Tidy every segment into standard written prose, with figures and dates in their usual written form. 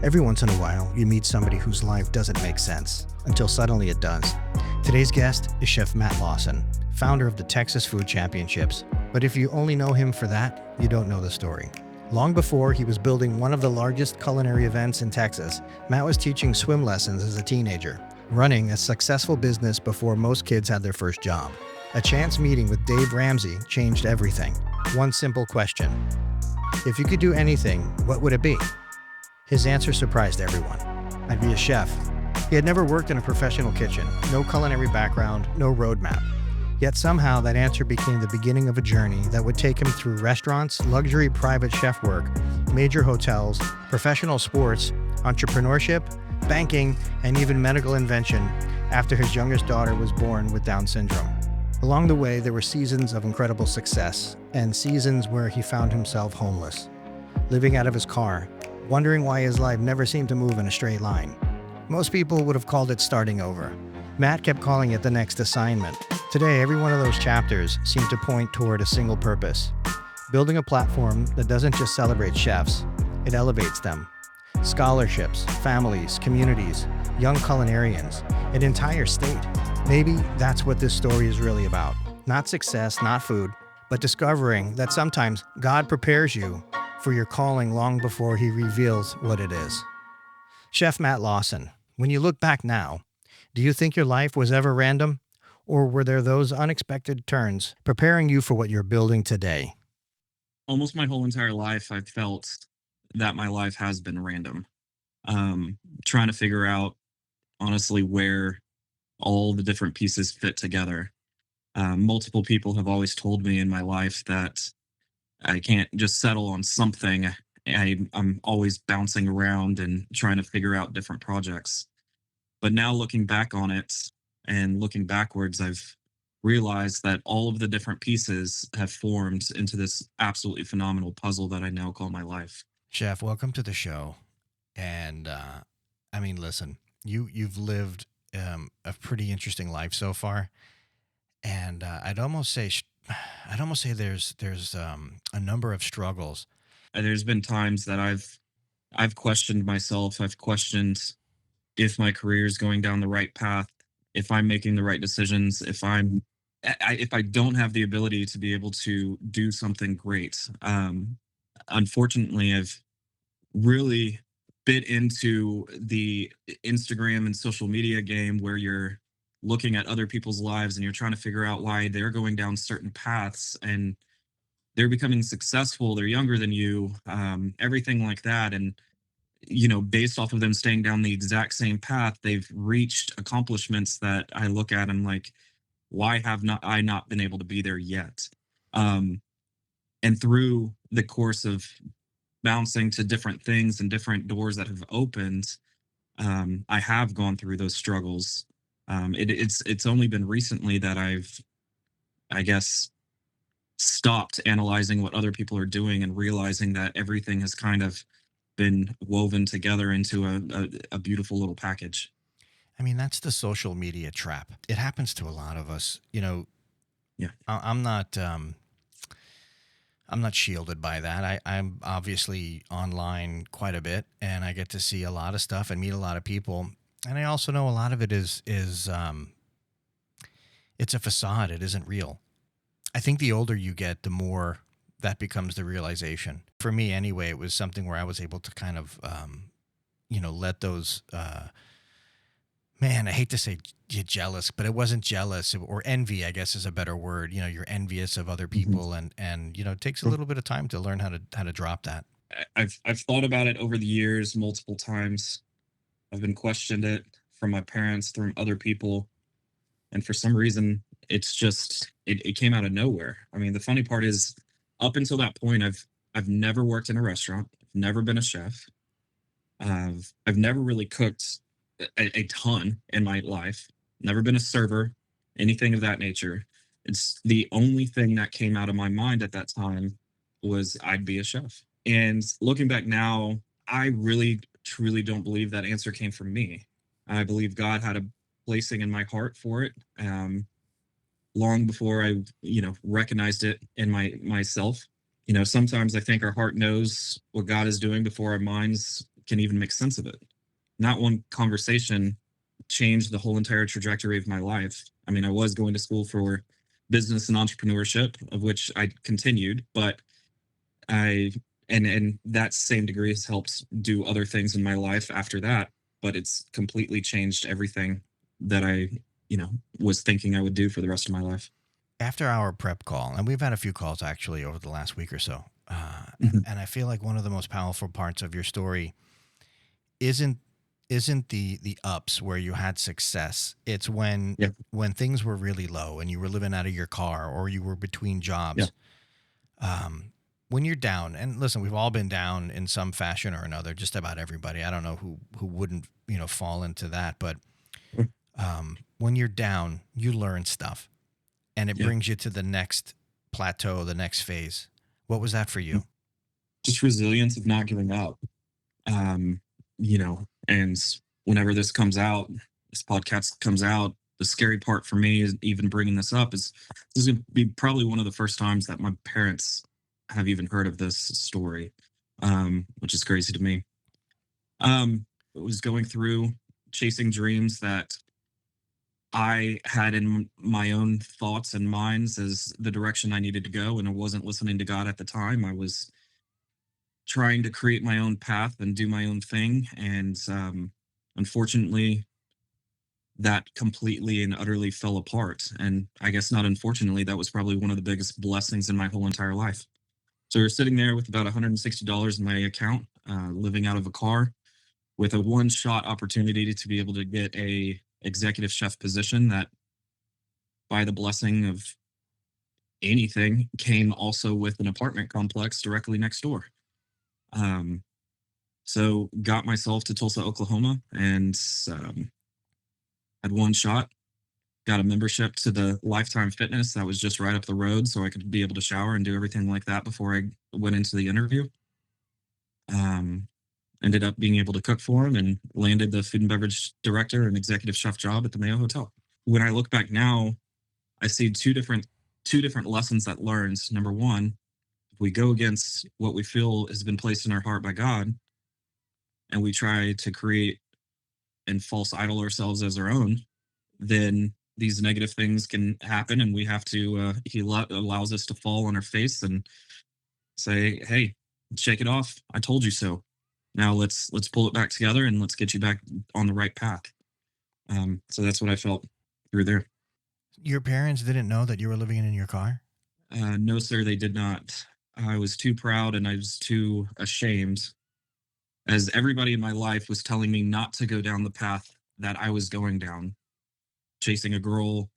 Every once in a while, you meet somebody whose life doesn't make sense, until suddenly it does. Today's guest is Chef Matt Lawson, founder of the Texas Food Championships. But if you only know him for that, you don't know the story. Long before he was building one of the largest culinary events in Texas, Matt was teaching swim lessons as a teenager, running a successful business before most kids had their first job. A chance meeting with Dave Ramsey changed everything. One simple question: if you could do anything, what would it be? His answer surprised everyone. I'd be a chef. He had never worked in a professional kitchen, no culinary background, no roadmap. Yet somehow that answer became the beginning of a journey that would take him through restaurants, luxury private chef work, major hotels, professional sports, entrepreneurship, banking, and even medical invention after his youngest daughter was born with Down syndrome. Along the way, there were seasons of incredible success and seasons where he found himself homeless, living out of his car, wondering why his life never seemed to move in a straight line. Most people would have called it starting over. Matt kept calling it the next assignment. Today, every one of those chapters seemed to point toward a single purpose: building a platform that doesn't just celebrate chefs, it elevates them. Scholarships, families, communities, young culinarians, an entire state. Maybe that's what this story is really about. Not success, not food, but discovering that sometimes God prepares you for your calling long before he reveals what it is. Chef Matt Lawson, when you look back now, do you think your life was ever random? Or were there those unexpected turns preparing you for what you're building today? Almost my whole entire life, I've felt that my life has been random. Trying to figure out, honestly, where all the different pieces fit together. Multiple people have always told me in my life that I can't just settle on something. I'm always bouncing around and trying to figure out different projects. But now looking back on it and looking backwards, I've realized that all of the different pieces have formed into this absolutely phenomenal puzzle that I now call my life. Chef, welcome to the show. And listen, you've lived a pretty interesting life so far, and I'd almost say there's a number of struggles. And there's been times that I've questioned myself. I've questioned if my career is going down the right path, if I'm making the right decisions, if I don't have the ability to be able to do something great. Unfortunately, I've really bit into the Instagram and social media game where you're looking at other people's lives and you're trying to figure out why they're going down certain paths and they're becoming successful, they're younger than you, everything like that. And based off of them staying down the exact same path, they've reached accomplishments that I look at and like, why have not I not been able to be there yet? Um, and through the course of bouncing to different things and different doors that have opened, I have gone through those struggles. It's only been recently that I guess, stopped analyzing what other people are doing and realizing that everything has kind of been woven together into a beautiful little package. That's the social media trap. It happens to a lot of us. Yeah. I'm not shielded by that. I'm obviously online quite a bit, and I get to see a lot of stuff and meet a lot of people. And I also know a lot of it is it's a facade. It isn't real. I think the older you get, the more that becomes the realization. For me, anyway, it was something where I was able to kind of, let those. Man, I hate to say jealous, but it wasn't jealous, or envy, I guess is a better word. You're envious of other Mhm. people, and it takes a little bit of time to learn how to drop that. I've thought about it over the years multiple times. I've been questioned it from my parents, from other people, and for some reason, it came out of nowhere. I mean, the funny part is, up until that point, I've never worked in a restaurant. I've never been a chef. I've never really cooked a ton in my life. Never been a server, anything of that nature. It's the only thing that came out of my mind at that time was I'd be a chef. And looking back now, I really truly don't believe that answer came from me. I believe God had a placing in my heart for it. Long before I, recognized it in myself. Sometimes I think our heart knows what God is doing before our minds can even make sense of it. Not one conversation changed the whole entire trajectory of my life. I mean, I was going to school for business and entrepreneurship, of which I continued, but I and that same degree has helped do other things in my life after that, but it's completely changed everything that I, was thinking I would do for the rest of my life. After our prep call, and we've had a few calls actually over the last week or so, Mhm. and I feel like one of the most powerful parts of your story isn't isn't the ups where you had success. It's Yeah, when things were really low and you were living out of your car or you were between yeah, jobs. Um, when you're down, and listen, we've all been down in some fashion or another. Just about everybody. I don't know who wouldn't fall into that, but mm, when you're down, you learn stuff, and it yeah. brings you to the next plateau, the next phase. What was that for Mm. you? Just resilience of not giving up. And whenever this podcast comes out, the scary part for me is even bringing this up is this is going to be probably one of the first times that my parents have even heard of this story, which is crazy to me. It was going through chasing dreams that I had in my own thoughts and minds as the direction I needed to go, and I wasn't listening to God at the time. I was trying to create my own path and do my own thing, and unfortunately, that completely and utterly fell apart. And I guess not unfortunately, that was probably one of the biggest blessings in my whole entire life. So we are sitting there with about $160 in my account, living out of a car, with a one-shot opportunity to be able to get a executive chef position that, by the blessing of anything, came also with an apartment complex directly next door. Um, so got myself to Tulsa, Oklahoma, and um, had one shot. Got a membership to the Lifetime Fitness that was just right up the road, so I could be able to shower and do everything like that before I went into the interview. Um, Ended up being able to cook for him and landed the food and beverage director and executive chef job at the Mayo Hotel. When I look back now, I see two different lessons that learns. Number one, if we go against what we feel has been placed in our heart by God, and we try to create and false idol ourselves as our own, then these negative things can happen, and we have to. Allows us to fall on our face and say, "Hey, shake it off. I told you so. Now let's pull it back together and let's get you back on the right path." So that's what I felt through there. Your parents didn't know that you were living in your car? No, sir, they did not. I was too proud and I was too ashamed, as everybody in my life was telling me not to go down the path that I was going down, chasing a girl,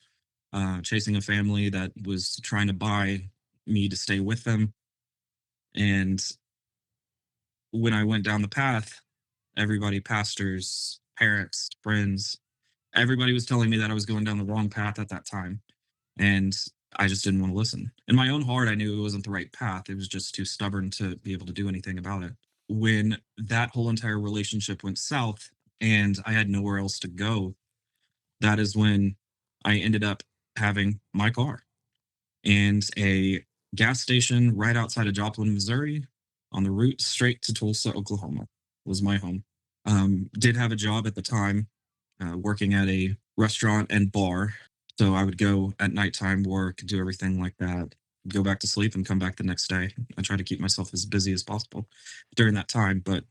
chasing a family that was trying to buy me to stay with them. And when I went down the path, everybody, pastors, parents, friends, everybody was telling me that I was going down the wrong path at that time. And I just didn't want to listen. In my own heart, I knew it wasn't the right path. It was just too stubborn to be able to do anything about it. When that whole entire relationship went south and I had nowhere else to go, that is when I ended up having my car and a gas station right outside of Joplin, Missouri, on the route straight to Tulsa, Oklahoma, was my home. Did have a job at the time, working at a restaurant and bar. So I would go at nighttime, work, do everything like that, go back to sleep, and come back the next day. I try to keep myself as busy as possible during that time. But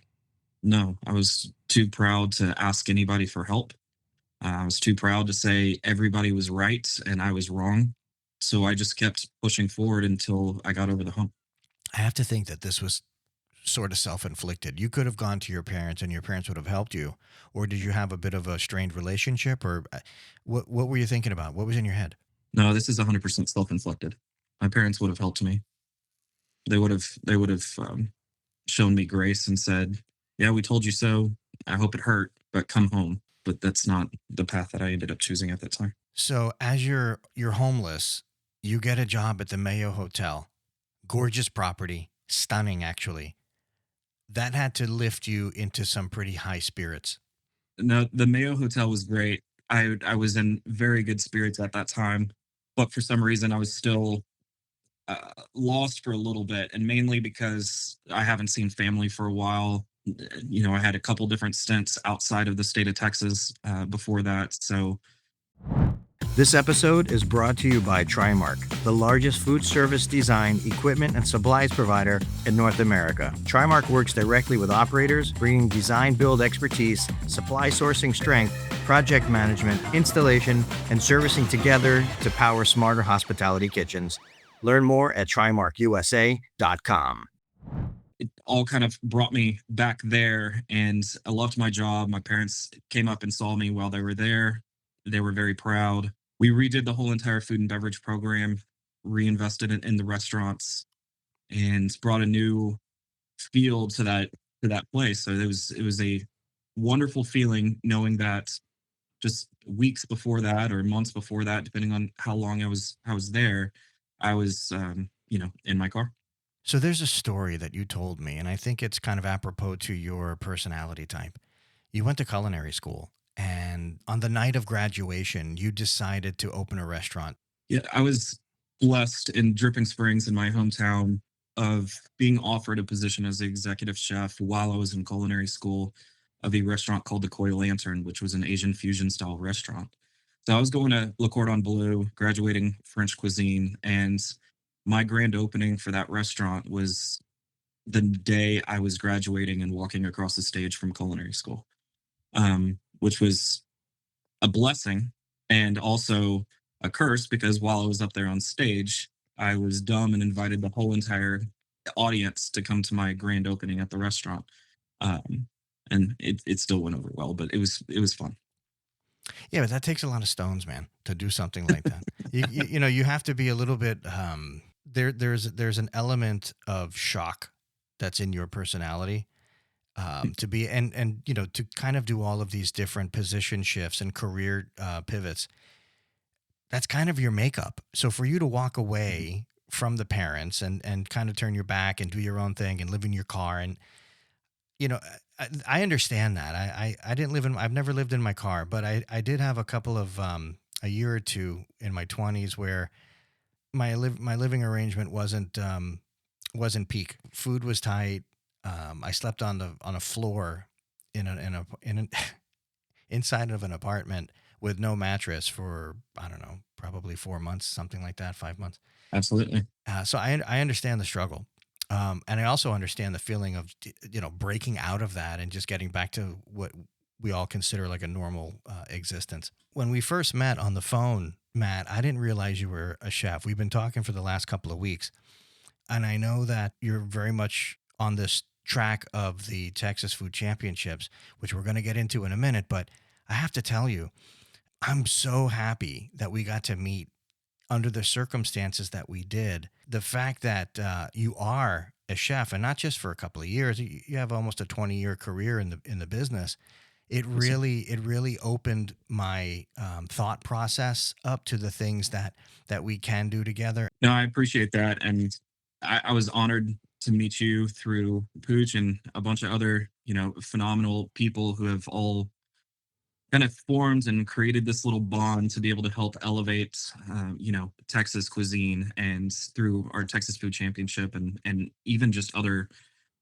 no, I was too proud to ask anybody for help. I was too proud to say everybody was right and I was wrong. So I just kept pushing forward until I got over the hump. I have to think that this was sort of self-inflicted. You could have gone to your parents and your parents would have helped you, or did you have a bit of a strained relationship, or what were you thinking about? What was in your head? No, this is 100% self-inflicted. My parents would have helped me. They would have shown me grace and said, "Yeah, we told you so. I hope it hurt, but come home." But that's not the path that I ended up choosing at that time. So as you're homeless, you get a job at the Mayo Hotel. Gorgeous property, stunning actually. That had to lift you into some pretty high spirits. No, the Mayo Hotel was great. I was in very good spirits at that time, but for some reason I was still lost for a little bit, and mainly because I haven't seen family for a while. I had a couple different stints outside of the state of Texas before that. So This episode is brought to you by Trimark, the largest food service design, equipment, and supplies provider in North America. Trimark works directly with operators, bringing design build expertise, supply sourcing strength, project management, installation, and servicing together to power smarter hospitality kitchens. Learn more at trimarkusa.com. it all kind of brought me back there, and I loved my job. My parents came up and saw me while they were there. They were very proud. We redid the whole entire food and beverage program, reinvested in the restaurants, and brought a new feel to that place. So it was a wonderful feeling knowing that just weeks before that or months before that, depending on how long I was there, I was in my car. So there's a story that you told me, and I think it's kind of apropos to your personality type. You went to culinary school, and on the night of graduation, you decided to open a restaurant. Yeah, I was blessed in Dripping Springs in my hometown of being offered a position as the executive chef while I was in culinary school of a restaurant called the Koi Lantern, which was an Asian fusion style restaurant. So I was going to Le Cordon Bleu, graduating French cuisine, and my grand opening for that restaurant was the day I was graduating and walking across the stage from culinary school, which was a blessing and also a curse because while I was up there on stage, I was dumb and invited the whole entire audience to come to my grand opening at the restaurant. Um, and it still went over well, but it was fun. Yeah, but that takes a lot of stones, man, to do something like that. You have to be a little bit there's an element of shock that's in your personality to be and to kind of do all of these different position shifts and career pivots. That's kind of your makeup. So for you to walk away from the parents and kind of turn your back and do your own thing and live in your car and I understand that. I didn't live in I've never lived in my car, but I did have a couple of a year or two in my 20s where my living arrangement wasn't peak. Food was tight. I slept on a floor in an inside of an apartment with no mattress for I don't know, probably 4 months, something like that, 5 months. Absolutely. So I understand the struggle, and I also understand the feeling of breaking out of that and just getting back to what we all consider like a normal existence. When we first met on the phone, Matt, I didn't realize you were a chef. We've been talking for the last couple of weeks, and I know that you're very much on this track of the Texas Food Championships, which we're going to get into in a minute. But I have to tell you, I'm so happy that we got to meet under the circumstances that we did. The fact that you are a chef, and not just for a couple of years, you have almost a 20-year career in the business. Yes, sir. It really opened my thought process up to the things that we can do together. No, I appreciate that. And I was honored to meet you through Pooch and a bunch of other, phenomenal people who have all kind of formed and created this little bond to be able to help elevate, Texas cuisine and through our Texas Food Championship and even just other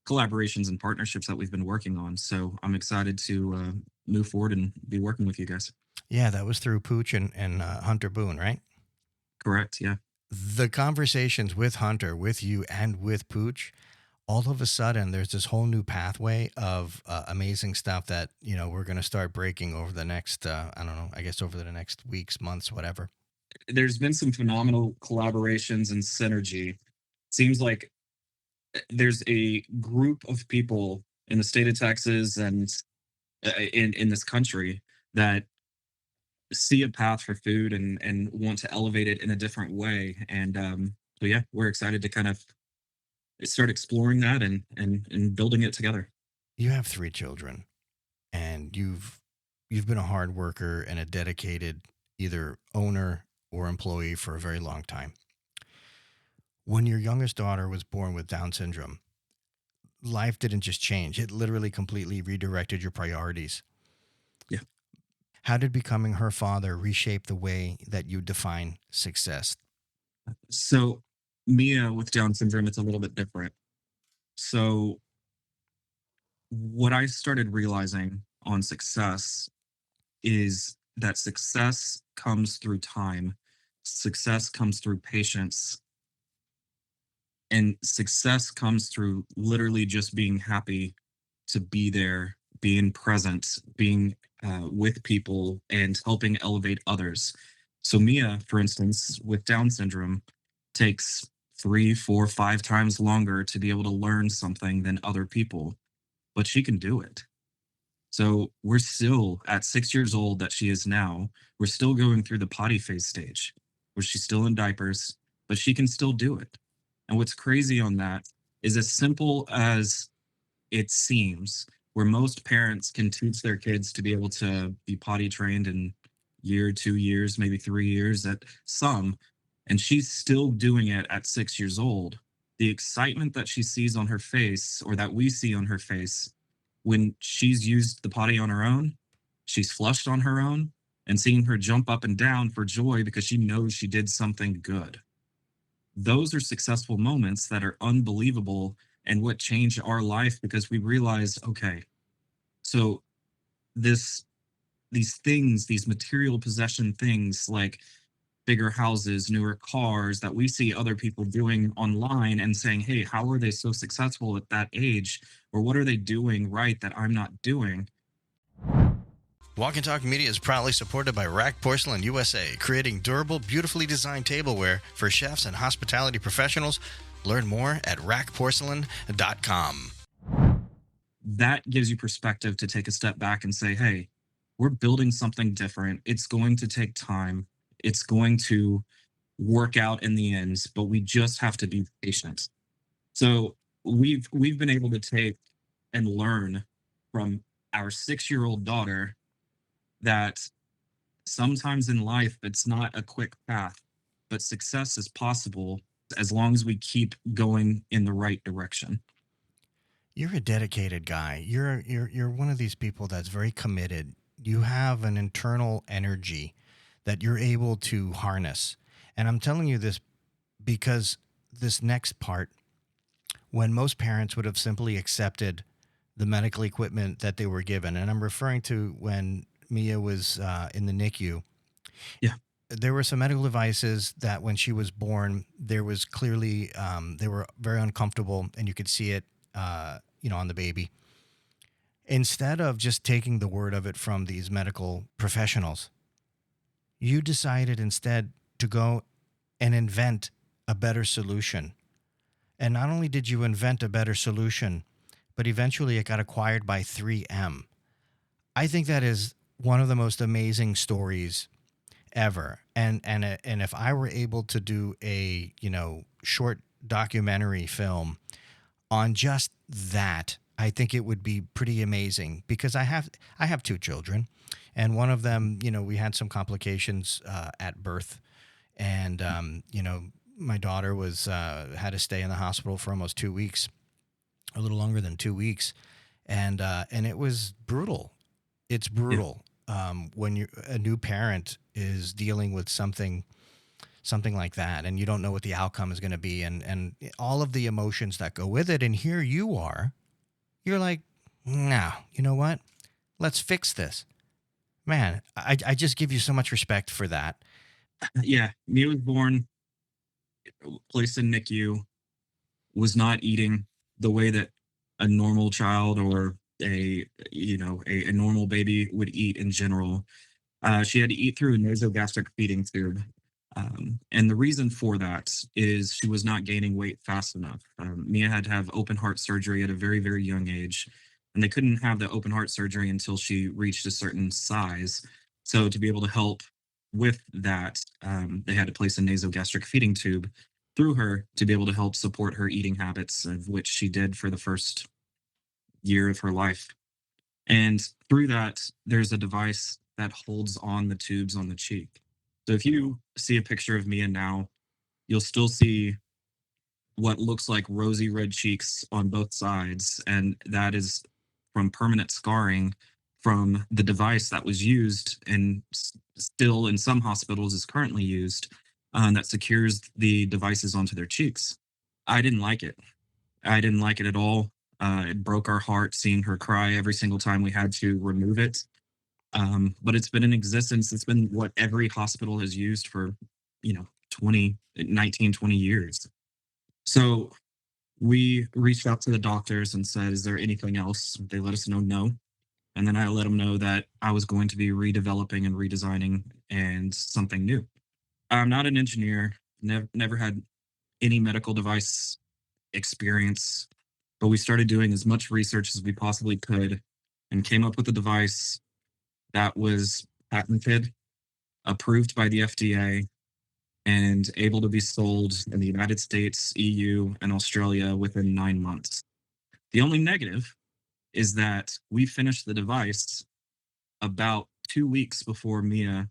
collaborations and partnerships that we've been working on. So I'm excited to move forward and be working with you guys. Yeah, that was through Pooch and Hunter Boone, right? Correct. Yeah. The conversations with Hunter, with you, and with Pooch, all of a sudden there's this whole new pathway of amazing stuff that we're going to start breaking over the next I don't know, I guess over the next weeks, months, whatever. There's been some phenomenal collaborations and synergy. Seems like there's a group of people in the state of Texas and in this country that see a path for food and want to elevate it in a different way. And so yeah, we're excited to kind of start exploring that and building it together. You have three children, and you've been a hard worker and a dedicated either owner or employee for a very long time. When your youngest daughter was born with Down syndrome, life didn't just change; it literally completely redirected your priorities. Yeah. How did becoming her father reshape the way that you define success? So Mia with Down syndrome, it's a little bit different. So what I started realizing on success is that success comes through time, success comes through patience, and success comes through literally just being happy to be there, being present, being with people, and helping elevate others. So, Mia, for instance, with Down syndrome, takes three, four, five times longer to be able to learn something than other people, but she can do it. So we're still at 6 years old that she is now. We're still going through the potty phase stage where she's still in diapers, but she can still do it. And what's crazy on that is as simple as it seems, where most parents can teach their kids to be able to be potty trained in year, 2 years, maybe 3 years at some, and she's still doing it at 6 years old. The excitement that she sees on her face, or that we see on her face, when she's used the potty on her own, she's flushed on her own, and seeing her jump up and down for joy because she knows she did something good. Those are successful moments that are unbelievable and what changed our life because we realized, okay, so this these things, these material possession things like bigger houses, newer cars that we see other people doing online and saying, hey, how are they so successful at that age? Or what are they doing right that I'm not doing? Walk and Talk Media is proudly supported by Rack Porcelain USA, creating durable, beautifully designed tableware for chefs and hospitality professionals. Learn more at rackporcelain.com. That gives you perspective to take a step back and say, hey, we're building something different. It's going to take time. It's going to work out in the end, but we just have to be patient. So we've been able to take and learn from our 6 year old daughter that sometimes in life it's not a quick path, but success is possible as long as we keep going in the right direction. You're a dedicated guy. You're one of these people that's very committed. You have an internal energy that you're able to harness. And I'm telling you this because this next part, when most parents would have simply accepted the medical equipment that they were given, and I'm referring to when Mia was in the NICU, Yeah. there were some medical devices that when she was born, there was clearly, they were very uncomfortable and you could see it, on the baby. Instead of just taking the word of it from these medical professionals, you decided instead to go and invent a better solution. And not only did you invent a better solution, but eventually it got acquired by 3M. I think that is one of the most amazing stories ever. And if I were able to do a, short documentary film on just that, I think it would be pretty amazing because I have two children, and one of them, we had some complications at birth, and my daughter was had to stay in the hospital for almost 2 weeks, a little longer than 2 weeks, and it was brutal. It's Yeah. brutal when you a new parent is dealing with something like that, and you don't know what the outcome is going to be, and all of the emotions that go with it. And here you are, you're like, no, you know what? Let's fix this, man. I just give you so much respect for that. Yeah. Mia was born, placed in NICU, was not eating the way that a normal child or a normal baby would eat in general. She had to eat through a nasogastric feeding tube. And the reason for that is she was not gaining weight fast enough. Mia had to have open heart surgery at a very, very young age, and they couldn't have the open heart surgery until she reached a certain size. So, to be able to help with that, they had to place a nasogastric feeding tube through her to be able to help support her eating habits, of which she did for the first year of her life. And through that, there's a device that holds on the tubes on the cheek. So if you see a picture of Mia now, you'll still see what looks like rosy red cheeks on both sides. And that is from permanent scarring from the device that was used and still in some hospitals is currently used, that secures the devices onto their cheeks. I didn't like it. I didn't like it at all. It broke our heart seeing her cry every single time we had to remove it. But it's been in existence. It's been what every hospital has used for, 20 years. So we reached out to the doctors and said, is there anything else? They let us know no. And then I let them know that I was going to be redeveloping and redesigning and something new. I'm not an engineer, never had any medical device experience, but we started doing as much research as we possibly could and came up with a device that was patented, approved by the FDA, and able to be sold in the United States, EU, and Australia within 9 months. The only negative is that we finished the device about 2 weeks before Mia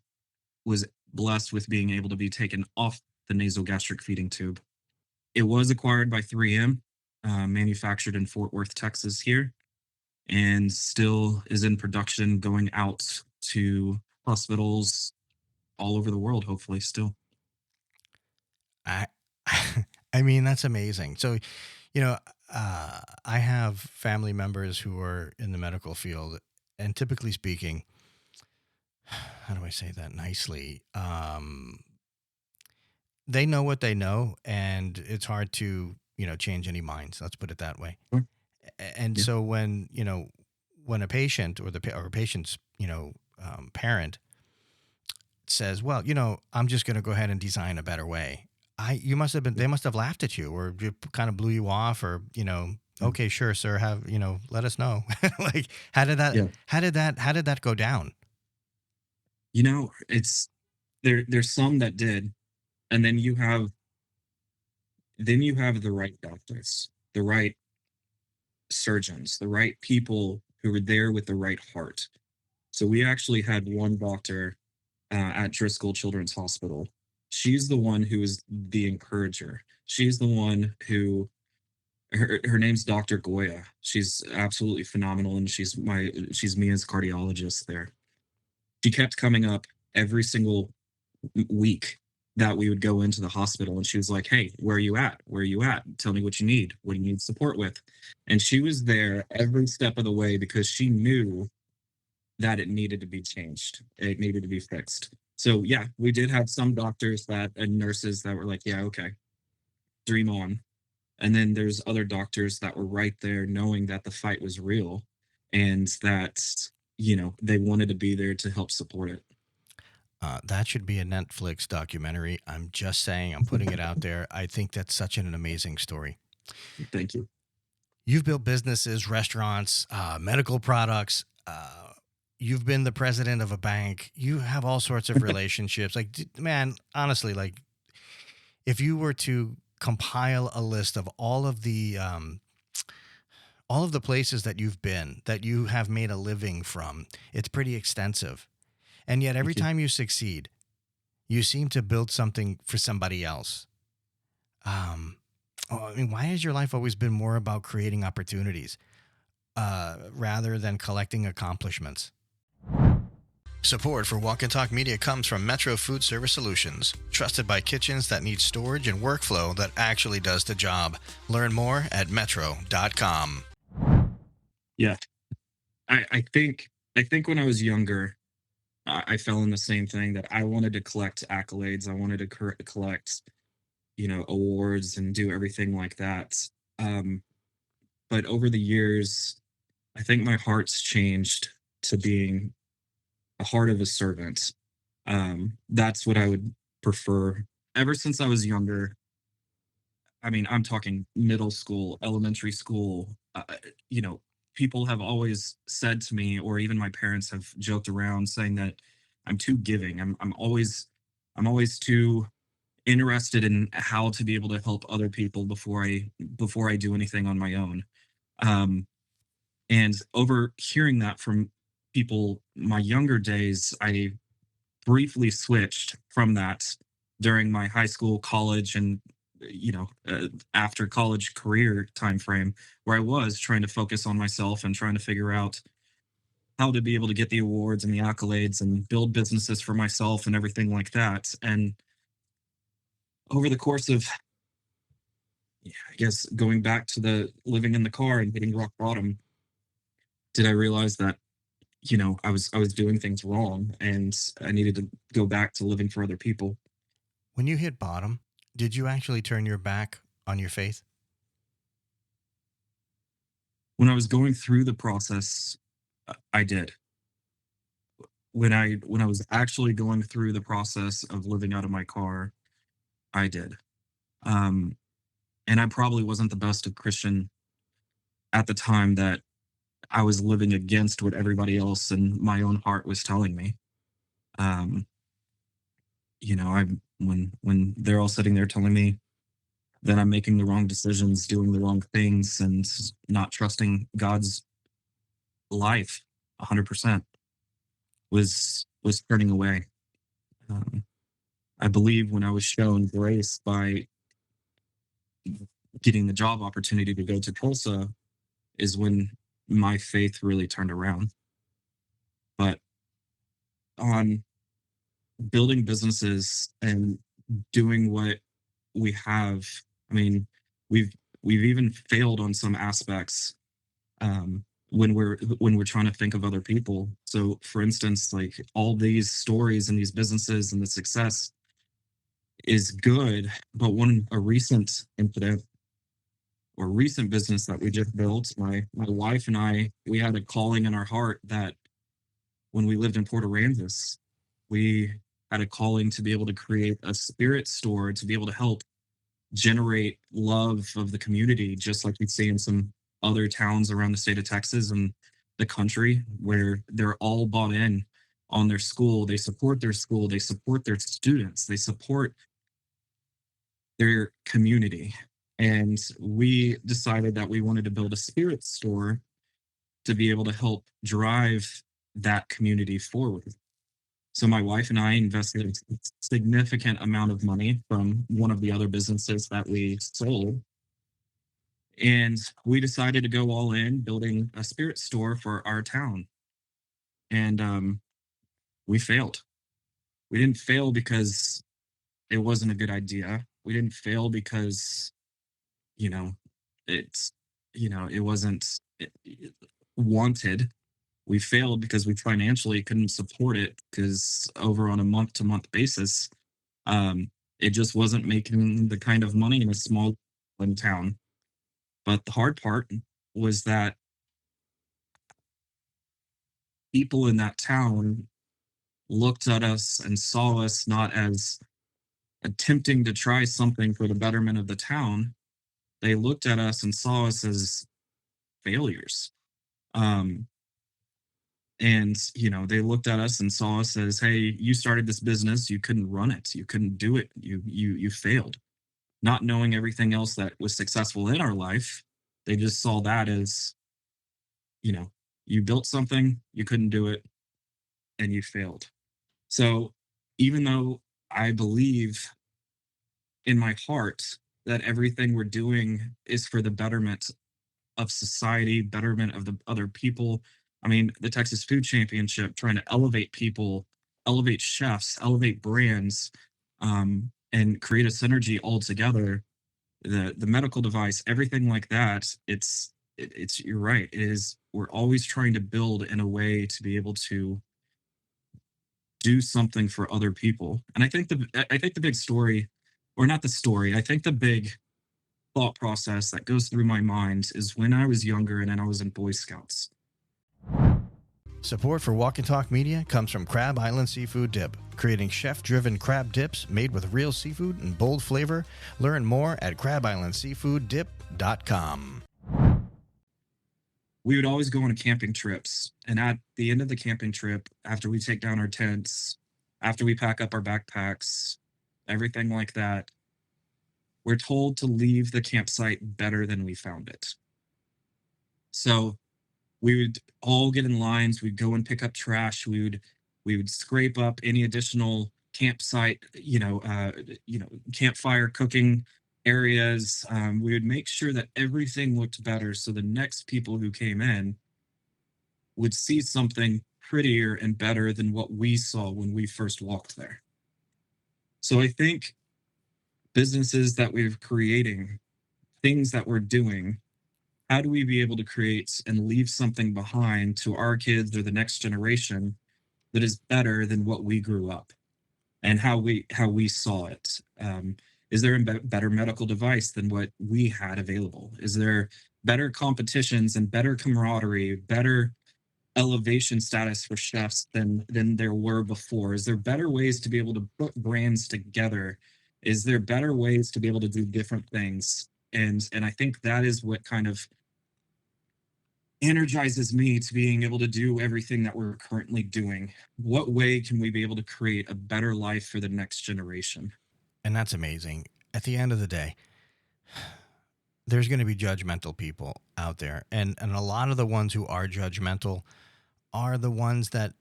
was blessed with being able to be taken off the nasogastric feeding tube. It was acquired by 3M, manufactured in Fort Worth, Texas, here, and still is in production going out to hospitals all over the world, hopefully, still. I I mean, that's amazing. So, you know, I have family members who are in the medical field, and typically speaking, how do I say that nicely? They know what they know, and it's hard to, change any minds. Let's put it that way. Sure. And Yeah. so when a patient or or a patient's, parent says, "Well, I'm just going to go ahead and design a better way." You must have been, they must have laughed at you or kind of blew you off or, Mm. okay, sure, sir, have, let us know. Like, how did that, Yeah. how did that go down? It's there's some that did, and then you have the right doctors, the right surgeons, the right people who were there with the right heart. So we actually had one doctor at Driscoll Children's Hospital. She's the one who is the encourager. She's the one who her name's Dr. Goya. She's absolutely phenomenal, and she's Mia's cardiologist there. She kept coming up every single week that we would go into the hospital, and she was like, hey, where are you at, where are you at, tell me what you need, what do you need support with. And she was there every step of the way because she knew that it needed to be changed, it needed to be fixed. So yeah, we did have some doctors that and nurses that were like, yeah, okay, dream on. And then there's other doctors that were right there knowing that the fight was real and that they wanted to be there to help support it. That should be a Netflix documentary. I'm just saying, I'm putting it out there. I think that's such an amazing story. Thank you. You've built businesses, restaurants, medical products. You've been the president of a bank. You have all sorts of relationships. Like, man, honestly, like, if you were to compile a list of all of the places that you've been, that you have made a living from, it's pretty extensive. And yet, every Thank you. time you succeed, you seem to build something for somebody else. Um, I mean, why has your life always been more about creating opportunities rather than collecting accomplishments? Support for Walk and Talk Media comes from Metro Food Service Solutions, trusted by kitchens that need storage and workflow that actually does the job. Learn more at metro.com. Yeah, I think when I was younger, I fell in the same thing that I wanted to collect accolades. I wanted to collect, awards and do everything like that. Um, but over the years, I think my heart's changed to being a heart of a servant. That's what I would prefer. Ever since I was younger, I mean, I'm talking middle school, elementary school, people have always said to me, or even my parents have joked around saying that I'm too giving. I'm always too interested in how to be able to help other people before I do anything on my own. Um, and over hearing that from people my younger days, I briefly switched from that during my high school, college, and after college career time frame, where I was trying to focus on myself and trying to figure out how to be able to get the awards and the accolades and build businesses for myself and everything like that. And over the course of yeah, I guess going back to the living in the car and hitting rock bottom, did I realize that, I was doing things wrong and I needed to go back to living for other people. When you hit bottom, did you actually turn your back on your faith? When I was going through the process, I did. When I was actually going through the process of living out of my car, I did. Um, and I probably wasn't the best of Christian at the time that I was living against what everybody else and my own heart was telling me. Um, I when they're all sitting there telling me that I'm making the wrong decisions, doing the wrong things, and not trusting God's life 100% was turning away. Um, I believe when I was shown grace by getting the job opportunity to go to Tulsa is when my faith really turned around. But on building businesses and doing what we have, I mean, we've we've even failed on some aspects, when we're trying to think of other people. So, for instance, like all these stories and these businesses and the success is good, but one a recent incident or recent business that we just built, my wife and I, we had a calling in our heart that when we lived in Port Aransas, we had a calling to be able to create a spirit store to be able to help generate love of the community, just like we see in some other towns around the state of Texas and the country, where they're all bought in on their school. They support their school, they support their students, they support their community. And we decided that we wanted to build a spirit store to be able to help drive that community forward. So my wife and I invested a significant amount of money from one of the other businesses that we sold. And we decided to go all in building a spirit store for our town. And we failed. We didn't fail because it wasn't a good idea. We didn't fail because, you know, it's, it wasn't wanted. We failed because we financially couldn't support it because over on a month to month basis, um, it just wasn't making the kind of money in a small town. But the hard part was that people in that town looked at us and saw us not as attempting to try something for the betterment of the town. They looked at us and saw us as failures. Um, and they looked at us and saw us as, hey, you started this business, you couldn't run it, you couldn't do it, you failed. Not knowing everything else that was successful in our life, they just saw that as, you know, you built something, you couldn't do it, and you failed. So even though I believe in my heart that everything we're doing is for the betterment of society, betterment of the other people. I mean, the Texas Food Championship trying to elevate people, elevate chefs, elevate brands, and create a synergy altogether. The medical device, everything like that. It's you're right. It is we're always trying to build in a way to be able to do something for other people. And I think the big story, or not the story, I think the big thought process that goes through my mind is when I was younger and then I was in Boy Scouts. Support for Walk and Talk Media comes from Crab Island Seafood Dip, creating chef-driven crab dips made with real seafood and bold flavor. Learn more at crabislandseafooddip.com. We would always go on camping trips. And at the end of the camping trip, after we take down our tents, after we pack up our backpacks, everything like that, we're told to leave the campsite better than we found it. So we would all get in lines, we'd go and pick up trash, we would scrape up any additional campsite, campfire cooking areas. We would make sure that everything looked better so the next people who came in would see something prettier and better than what we saw when we first walked there. So I think businesses that we're creating, things that we're doing, how do we be able to create and leave something behind to our kids or the next generation that is better than what we grew up and how we saw it? Is there a better medical device than what we had available? Is there better competitions and better camaraderie, better elevation status for chefs than there were before? Is there better ways to be able to put brands together? Is there better ways to be able to do different things? And I think that is what kind of energizes me to being able to do everything that we're currently doing. What way can we be able to create a better life for the next generation? And that's amazing. At the end of the day, there's going to be judgmental people out there. And a lot of the ones who are judgmental are the ones that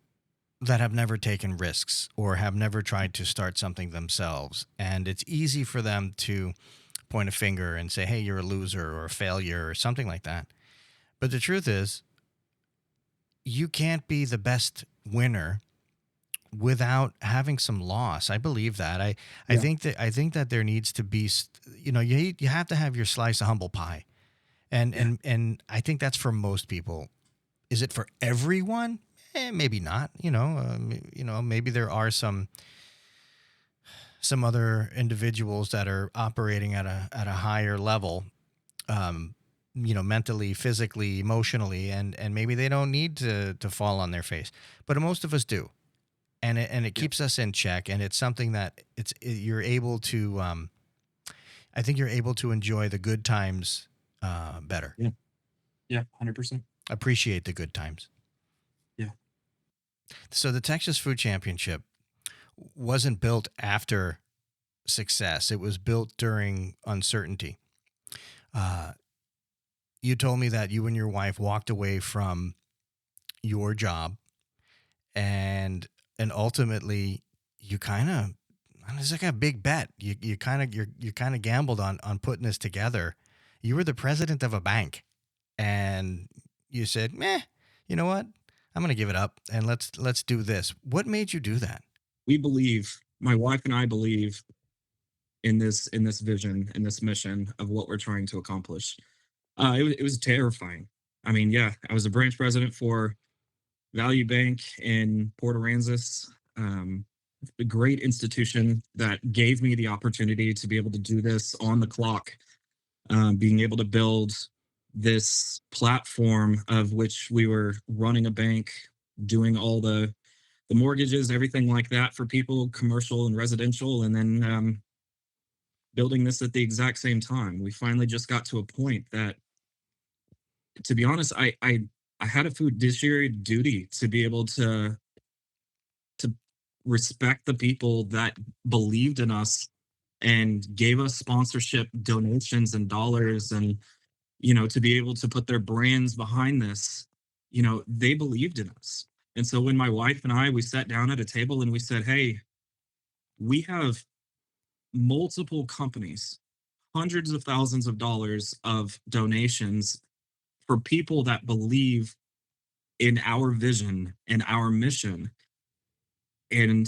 have never taken risks or have never tried to start something themselves. And it's easy for them to point a finger and say, hey, you're a loser or a failure or something like that. But the truth is, you can't be the best winner without having some loss. I believe that. Yeah. I think that there needs to be, you have to have your slice of humble pie. Yeah. And I think that's for most people. Is it for everyone? Maybe not. Maybe there are some other individuals that are operating at a higher level, mentally, physically, emotionally, and maybe they don't need to fall on their face, but most of us do, and it Yeah. keeps us in check, and it's something that you're able to. I think you're able to enjoy the good times better, Yeah. Yeah. 100%. appreciate the good times. Yeah. So the Texas Food Championship wasn't built after success; it was built during uncertainty. Uh, you told me that you and your wife walked away from your job and ultimately you kind of it's like a big bet. You kind of gambled on putting this together. You were the president of a bank and you said, "Meh, you know what? I'm going to give it up and let's do this." What made you do that? We believe, my wife and I believe in this vision, in this mission of what we're trying to accomplish. It was terrifying. I mean, yeah, I was a branch president for Value Bank in Port Aransas, a great institution that gave me the opportunity to be able to do this on the clock, being able to build this platform of which we were running a bank, doing all the mortgages, everything like that for people, commercial and residential, and then building this at the exact same time. We finally just got to a point that, to be honest, I had a fiduciary duty to be able to respect the people that believed in us and gave us sponsorship donations and dollars, and to be able to put their brands behind this. They believed in us. And so when my wife and I, we sat down at a table and we said, hey, we have multiple companies, hundreds of thousands of dollars of donations for people that believe in our vision and our mission. And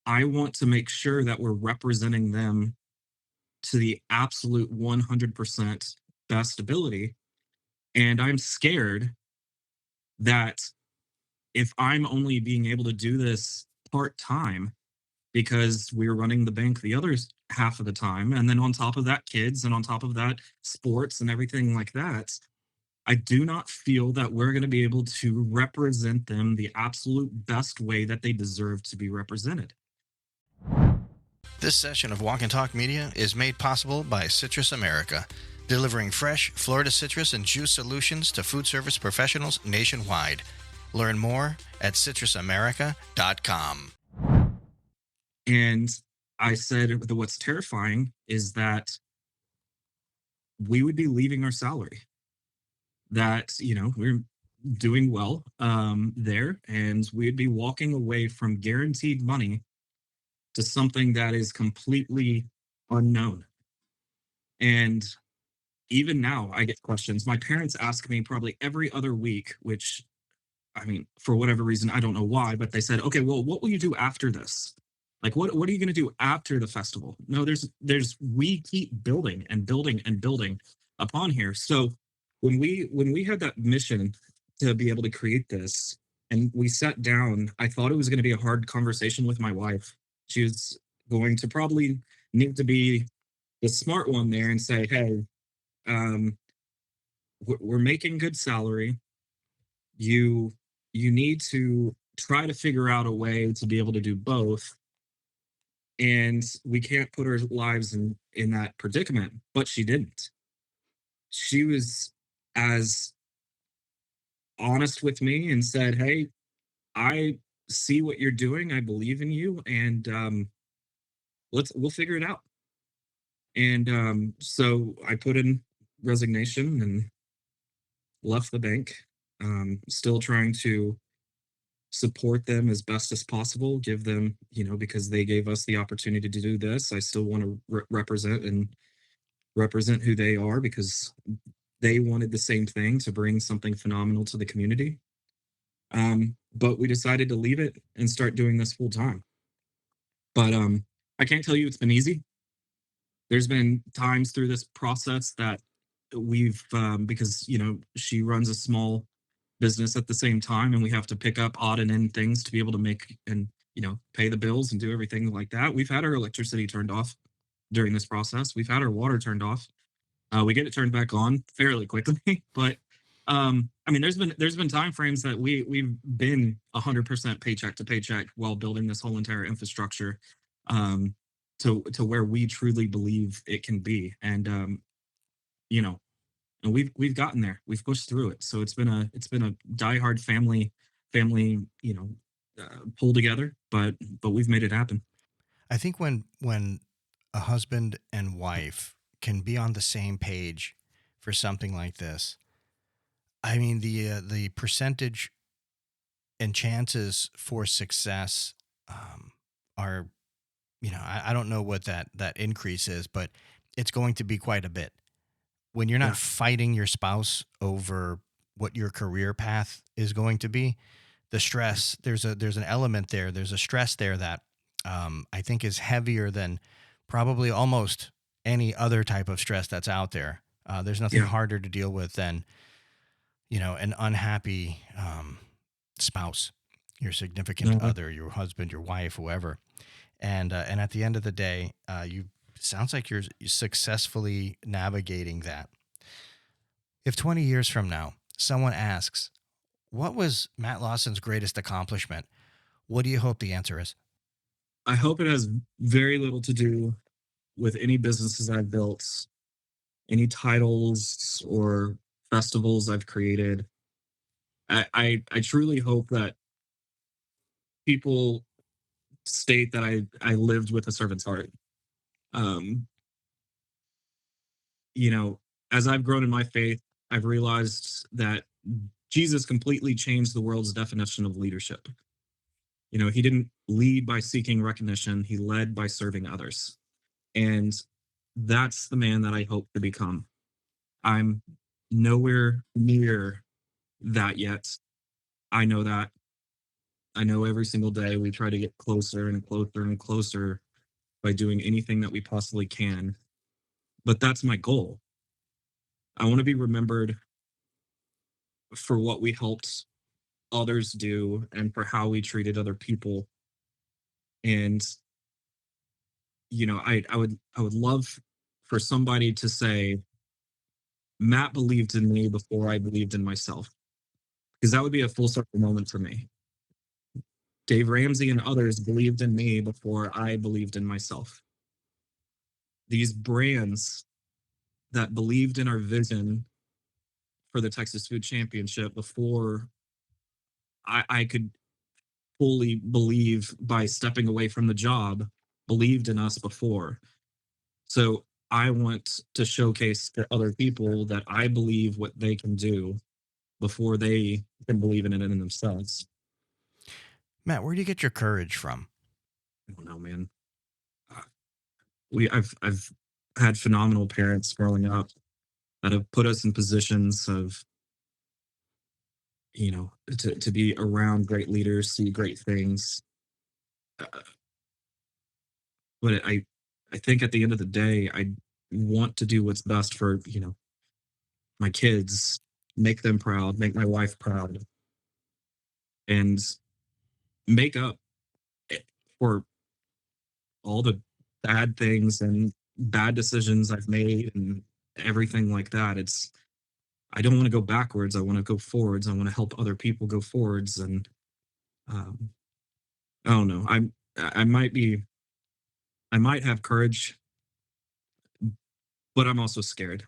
I want to make sure that we're representing them to the absolute 100% best ability. And I'm scared that if I'm only being able to do this part time because we're running the bank the other half of the time, and then on top of that, kids, and on top of that, sports and everything like that, I do not feel that we're going to be able to represent them the absolute best way that they deserve to be represented. This session of Walk and Talk Media is made possible by Citrus America, delivering fresh Florida citrus and juice solutions to food service professionals nationwide. Learn more at citrusamerica.com. And I said that what's terrifying is that we would be leaving our salary, that, we're doing well there, and we'd be walking away from guaranteed money to something that is completely unknown. And even now, I get questions. My parents ask me probably every other week, which, I mean, for whatever reason, I don't know why, but they said, okay, well, what will you do after this? Like, what are you gonna do after the festival? No, there's we keep building and building and building upon here. So when we had that mission to be able to create this, and we sat down, I thought it was gonna be a hard conversation with my wife. She was going to probably need to be the smart one there and say, "Hey, um, we're making good salary. You you need to try to figure out a way to be able to do both, and we can't put our lives in that predicament." But she didn't. She was as honest with me and said, "Hey, I see what you're doing. I believe in you, and we'll figure it out." And so I put in resignation and left the bank. Still trying to support them as best as possible, give them, because they gave us the opportunity to do this. I still want to represent and represent who they are, because they wanted the same thing, to bring something phenomenal to the community. But we decided to leave it and start doing this full time. But I can't tell you it's been easy. There's been times through this process that we've, because she runs a small business at the same time, and we have to pick up odd and end things to be able to make and pay the bills and do everything like that. We've had our electricity turned off during this process. We've had our water turned off. We get it turned back on fairly quickly, but I mean, there's been time frames that we've been 100% paycheck to paycheck while building this whole entire infrastructure, um, to where we truly believe it can be, and you know, and we've gotten there. We've pushed through it. So it's been a diehard family, pull together, but we've made it happen. I think when a husband and wife can be on the same page for something like this, I mean the percentage and chances for success are, I don't know what that increase is, but it's going to be quite a bit. When you're not Yeah, fighting your spouse over what your career path is going to be, the stress, there's an element there. There's a stress there that I think is heavier than probably almost any other type of stress that's out there. There's nothing yeah, harder to deal with than an unhappy spouse, your significant no, other, your husband, your wife, whoever. And at the end of the day, you sounds like you're successfully navigating that. If 20 years from now someone asks, "What was Matt Lawson's greatest accomplishment?" What do you hope the answer is? I hope it has very little to do with any businesses I've built, any titles or festivals I've created. I truly hope that people state that I lived with a servant's heart. Um, you know, as I've grown in my faith, I've realized that Jesus completely changed the world's definition of leadership. He didn't lead by seeking recognition, he led by serving others. And that's the man that I hope to become. I'm nowhere near that yet. I know that. I know every single day we try to get closer and closer and closer by doing anything that we possibly can. But that's my goal. I want to be remembered for what we helped others do and for how we treated other people. And I would love for somebody to say, Matt believed in me before I believed in myself, because that would be a full circle moment for me. Dave Ramsey and others believed in me before I believed in myself. These brands that believed in our vision for the Texas Food Championship before I could fully believe by stepping away from the job, believed in us before. So I want to showcase to other people that I believe what they can do before they can believe in it in themselves. Matt, where do you get your courage from? I don't know, man. Uh, I've had phenomenal parents growing up that have put us in positions of, to be around great leaders, see great things. But I think at the end of the day, I want to do what's best for, my kids, make them proud, make my wife proud, and make up for all the bad things and bad decisions I've made and everything like that. I don't want to go backwards. I want to go forwards. I want to help other people go forwards. And um, I don't know. I might be I might have courage, but I'm also scared.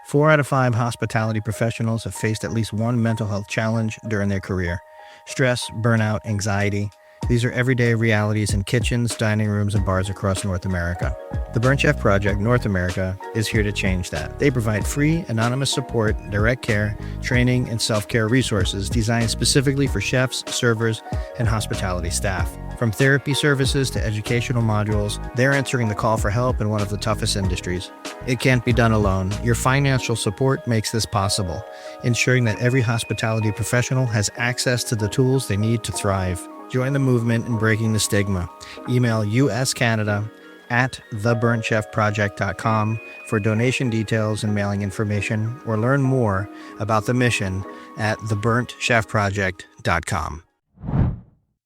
4 out of 5 hospitality professionals have faced at least one mental health challenge during their career. Stress, burnout, anxiety. These are everyday realities in kitchens, dining rooms, and bars across North America. The Burnt Chef Project North America is here to change that. They provide free, anonymous support, direct care, training, and self-care resources designed specifically for chefs, servers, and hospitality staff. From therapy services to educational modules, they're answering the call for help in one of the toughest industries. It can't be done alone. Your financial support makes this possible, ensuring that every hospitality professional has access to the tools they need to thrive. Join the movement in breaking the stigma. Email USCanada at theburntchefproject.com for donation details and mailing information, or learn more about the mission at theburntchefproject.com.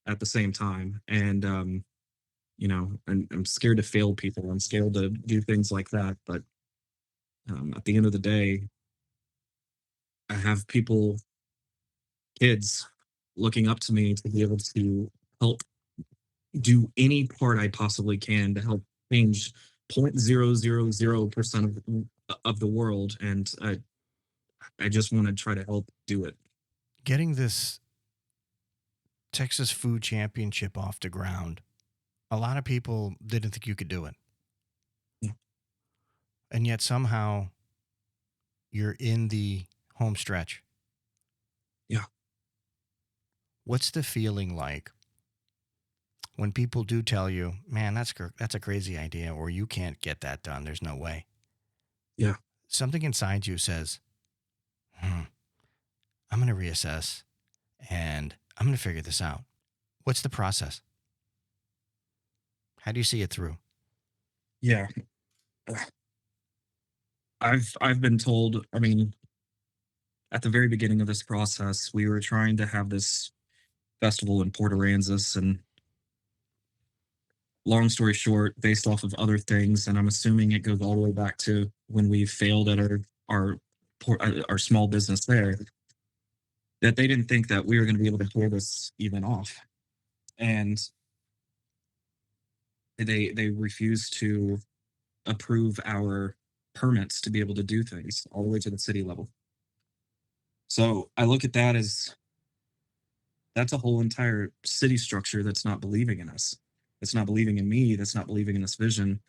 At the same time. And and I'm scared to fail people. I'm scared to do things like that. But at the end of the day, I have people, kids, looking up to me to be able to help do any part I possibly can to help change 0.000% of the world. And I just want to try to help do it. Getting this Texas Food Championship off the ground, a lot of people didn't think you could do it. Yeah. And yet somehow you're in the home stretch. Yeah. What's the feeling like when people do tell you, man, that's a crazy idea, or you can't get that done? There's no way. Yeah. Something inside you says, I'm going to reassess and I'm going to figure this out. What's the process? How do you see it through? Yeah. I've been told, I mean, at the very beginning of this process, we were trying to have this festival in Port Aransas, and long story short, based off of other things, and I'm assuming it goes all the way back to when we failed at our our small business there, that they didn't think that we were going to be able to pull this even off, and they refused to approve our permits to be able to do things all the way to the city level. So I look at that as that's a whole entire city structure that's not believing in us. That's not believing in me. That's not believing in this vision.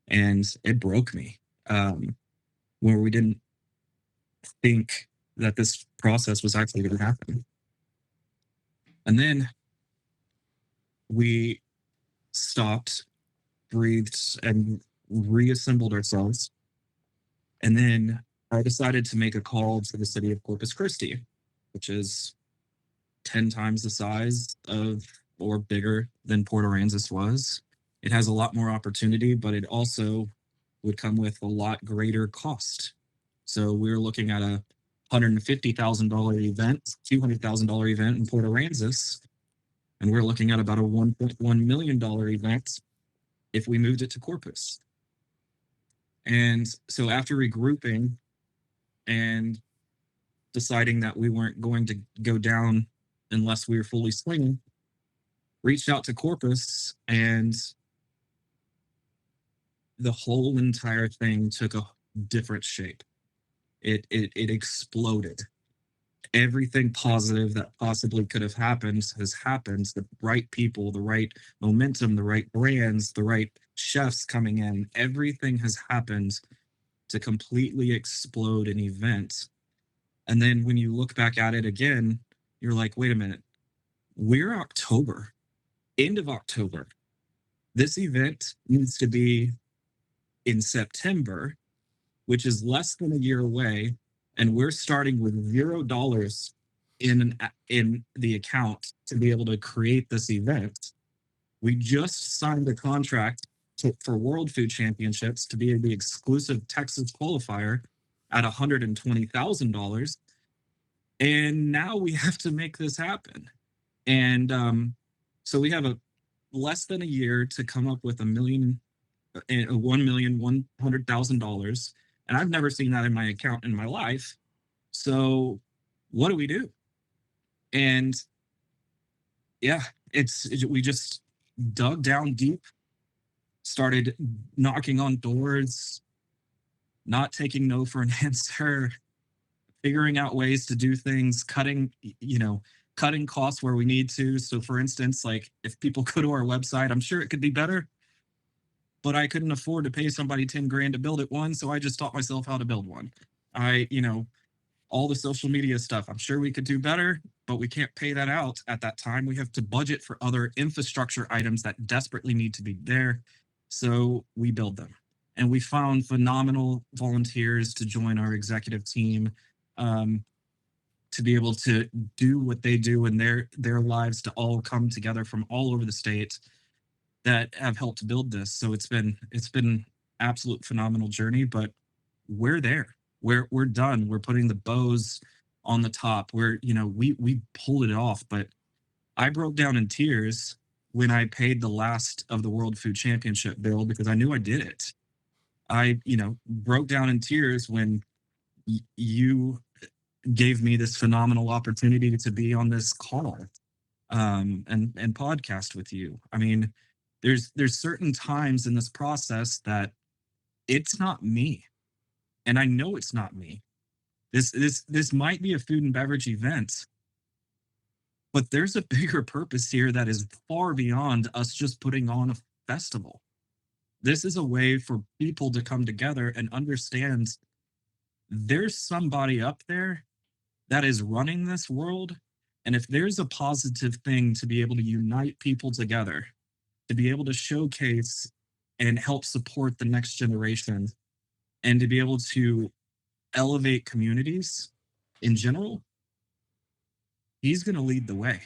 And it broke me, where we didn't think that this process was actually going to happen. And then we stopped, breathed, and reassembled ourselves. And then I decided to make a call to the city of Corpus Christi, which is 10 times the size of or bigger than Port Aransas was. It has a lot more opportunity, but it also would come with a lot greater cost. So we were looking at a $150,000 event, $200,000 event in Port Aransas, and we're looking at about a $1.1 million event if we moved it to Corpus. And so after regrouping and deciding that we weren't going to go down unless we were fully swinging, reached out to Corpus, and the whole entire thing took a different shape. It exploded. Everything positive that possibly could have happened has happened. The right people, the right momentum, the right brands, the right chefs coming in, everything has happened to completely explode an event. And then when you look back at it again, you're like, wait a minute, we're October, end of October. This event needs to be in September, which is less than a year away, and we're starting with $0 in the account to be able to create this event. We just signed a contract for World Food Championships to be the exclusive Texas qualifier at $120,000. And now we have to make this happen. And so we have a less than a year to come up with $1,100,000. And I've never seen that in my account in my life. So what do we do? And yeah, we just dug down deep, started knocking on doors, not taking no for an answer, figuring out ways to do things, cutting costs where we need to. So for instance, like if people go to our website, I'm sure it could be better, but I couldn't afford to pay somebody 10 grand to build it one. So I just taught myself how to build one. All the social media stuff, I'm sure we could do better, but we can't pay that out at that time. We have to budget for other infrastructure items that desperately need to be there. So we build them. And we found phenomenal volunteers to join our executive team, to be able to do what they do in their lives, to all come together from all over the state that have helped build this. So it's been absolute phenomenal journey, but we're there. We're done. We're putting the bows on the top. We pulled it off, but I broke down in tears when I paid the last of the World Food Championship bill because I knew I did it. I broke down in tears when you gave me this phenomenal opportunity to be on this call, and podcast with you. I mean, there's certain times in this process that it's not me. And I know it's not me. This might be a food and beverage event, but there's a bigger purpose here that is far beyond us just putting on a festival. This is a way for people to come together and understand there's somebody up there that is running this world. And if there's a positive thing to be able to unite people together, to be able to showcase and help support the next generation, and to be able to elevate communities in general, he's going to lead the way.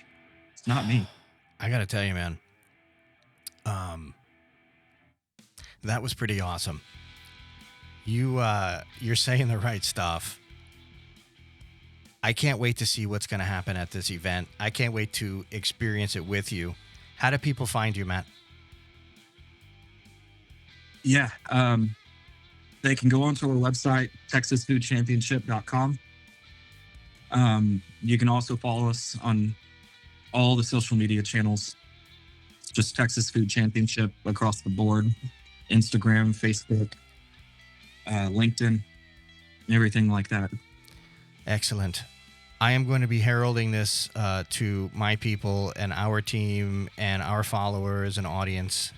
It's not me. I got to tell you, man, that was pretty awesome. You're saying the right stuff. I can't wait to see what's going to happen at this event. I can't wait to experience it with you. How do people find you, Matt? Yeah. They can go onto our website, texasfoodchampionship.com. You can also follow us on all the social media channels. It's just Texas Food Championship across the board. Instagram, Facebook, LinkedIn, everything like that. Excellent. I am going to be heralding this to my people and our team and our followers and audience.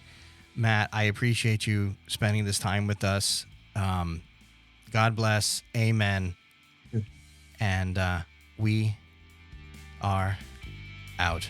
Matt, I appreciate you spending this time with us. God bless. Amen. And we are out.